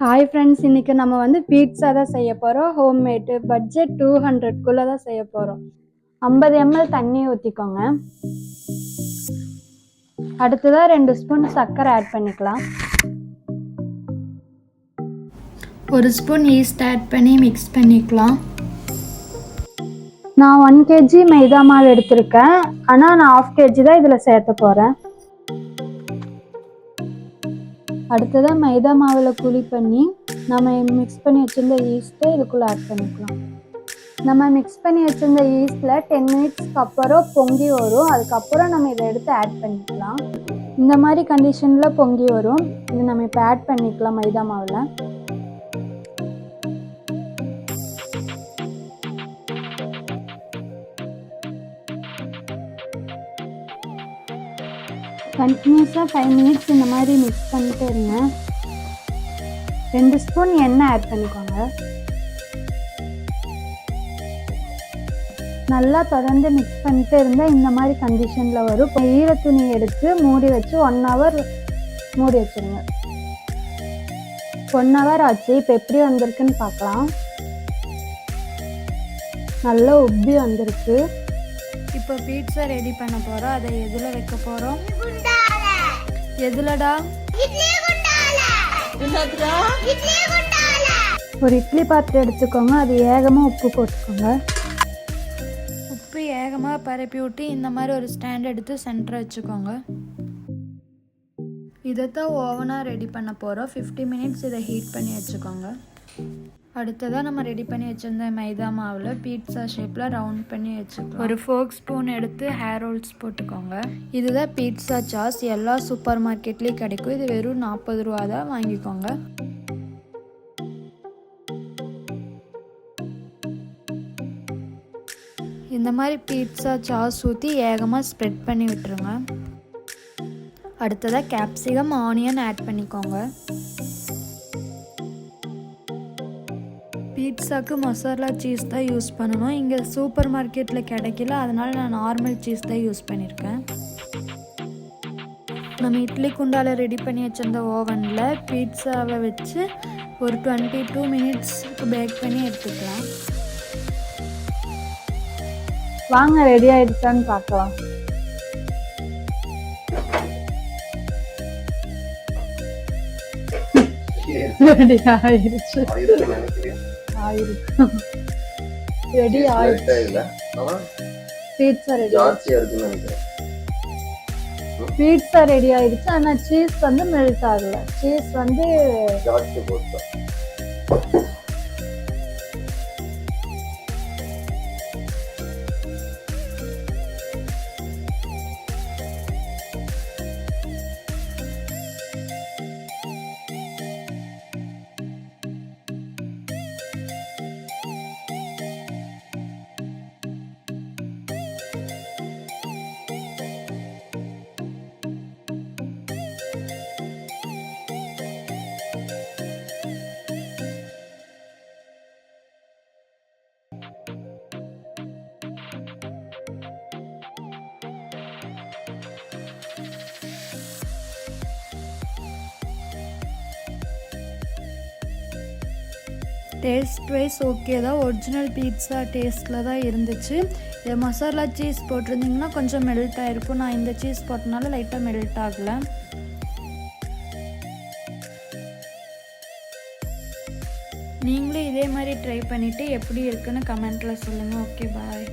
Hi friends, இன்னைக்கு நம்ம வந்து பீட்சா தான் செய்ய போகிறோம். ஹோம்மேடு பட்ஜெட் 200க்குள்ளே தான் செய்ய போகிறோம். 50 ml தண்ணி ஊற்றிக்கோங்க. அடுத்ததாக 2 ஸ்பூன் சர்க்கரை ஆட் பண்ணிக்கலாம். 1 ஸ்பூன் ஈஸ்ட் ஆட் பண்ணி மிக்ஸ் பண்ணிக்கலாம். நான் 1 kg மைதா மாவு எடுத்திருக்கேன், ஆனால் நான் 1/2 kg தான் இதில் சேர்த்த போகிறேன். அடுத்ததாக மைதா மாவில் குழி பண்ணி நம்ம மிக்ஸ் பண்ணி வச்சுருந்த ஈஸ்ட்டை இதுக்குள்ளே ஆட் பண்ணிக்கலாம். நம்ம மிக்ஸ் பண்ணி வச்சுருந்த ஈஸ்ட்டில் 10 மினிட்ஸ்க்கு அப்புறம் பொங்கி வரும். அதுக்கப்புறம் நம்ம இதை எடுத்து ஆட் பண்ணிக்கலாம். இந்த மாதிரி கண்டிஷனில் பொங்கி வரும். இது நம்ம இப்போ ஆட் பண்ணிக்கலாம் மைதா மாவில். கண்டினியூஸாக 5 மினிட்ஸ் இந்த மாதிரி மிக்ஸ் பண்ணிட்டு இருங்க. 2 ஸ்பூன் எண்ணெய் ஆட் பண்ணிக்கோங்க. நல்லா தொடர்ந்து மிக்ஸ் பண்ணிட்டு இருந்தால் இந்த மாதிரி கண்டிஷனில் வரும். இப்போ ஈரத்துணி எடுத்து மூடி வச்சு 1 hour மூடி வச்சுருங்க. 1 hour ஆச்சு. இப்போ எப்படி வந்திருக்குன்னு பார்க்கலாம். நல்லா உப்பி வந்திருக்கு. இப்போ பீட்சா ரெடி பண்ண போகிறோம். அதை எதில் வைக்க போகிறோம்? எதுலடா? ஒரு இட்லி பாத்திரம் எடுத்துக்கோங்க. அது ஏகமாக உப்பு போட்டுக்கோங்க. உப்பு ஏகமாக பரப்பி விட்டு இந்த மாதிரி ஒரு ஸ்டாண்ட் எடுத்து சென்டரை வச்சுக்கோங்க. இதைத்தான் ஓவனாக ரெடி பண்ண போகிறோம். 50 மினிட்ஸ் இதை ஹீட் பண்ணி வச்சுக்கோங்க. அடுத்ததாக நம்ம ரெடி பண்ணி வச்சுருந்த மைதா மாவில் பீட்சா ஷேப்பில் ரவுண்ட் பண்ணி வச்சுக்கோங்க. ஒரு ஃபோர்க் ஸ்பூன் எடுத்து ஹேர் ரோல்ஸ் போட்டுக்கோங்க. இதுதான் பீட்சா சாஸ். எல்லா சூப்பர் மார்க்கெட்லேயும் கிடைக்கும். இது வெறும் 40 ரூபா தான். வாங்கிக்கோங்க. இந்த மாதிரி பீட்சா சாஸ் ஊற்றி ஏகமாக ஸ்ப்ரெட் பண்ணி விட்டுருங்க. அடுத்ததாக கேப்சிகம், ஆனியன் ஆட் பண்ணிக்கோங்க. பீட்சாக்கு மசாலா சீஸ் தான் யூஸ் பண்ணணும். இங்கே சூப்பர் மார்க்கெட்டில் கிடைக்கல, அதனால் நான் நார்மல் சீஸ் தான் யூஸ் பண்ணியிருக்கேன். நம்ம இட்லி குண்டால ரெடி பண்ணி வச்சிருந்த ஓவனில் பீட்சாவை வச்சு ஒரு 22 மினிட்ஸ்க்கு பேக் பண்ணி எடுத்துக்கலாம். வாங்க, ரெடி ஆயிடுச்சான்னு பார்க்கலாம். ரெடி ஆயிடுச்சு. ரெடி ஆயிடுச்சு. பீட்சா ரெடி ஆயிடுச்சு. ஆனா சீஸ் வந்து மெல்ட் ஆகல. சீஸ் வந்து டேஸ்ட் வைஸ் ஓகே தான். ஒரிஜினல் பீட்சா டேஸ்ட்டில் தான் இருந்துச்சு. இது மசாலா சீஸ் போட்டிருந்திங்கன்னா கொஞ்சம் மெல்ட் ஆகிருக்கும். நான் இந்த சீஸ் போட்டனால லைட்டாக மெல்ட் ஆகலை. நீங்களும் இதே மாதிரி ட்ரை பண்ணிவிட்டு எப்படி இருக்குன்னு கமெண்ட்டில் சொல்லுங்கள். ஓகே, பாய்.